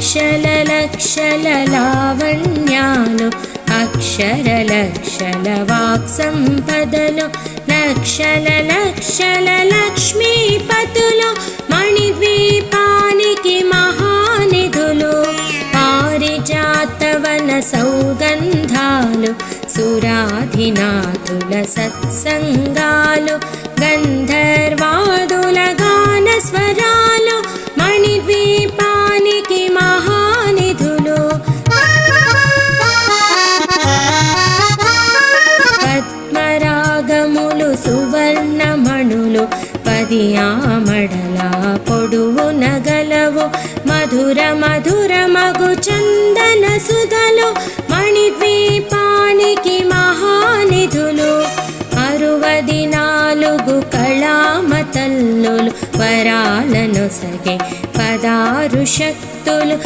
లక్షల లక్షల లావణ్యాలు అక్షర లక్షల వాక్ సంపదలు లక్షల లక్షల లక్ష్మీపతులు మణిద్వీపానికి మహానిధులు పారిజాతవన సౌగంధాలు సురాధినాథుల సత్సంగాలు గంధర్వాదుల గాన స్వరాలు మణిద్వీపానికి మహానిధులు పద్మరాగములు సువర్ణమణులు 10 ఆమడల పొడువు నగలవు మధుర మధుర మగు చందన సుధలు మణిద్వీపానికి మహానిధులు 64 కళామతల్లులు వరాలను సగే 16 శక్తులు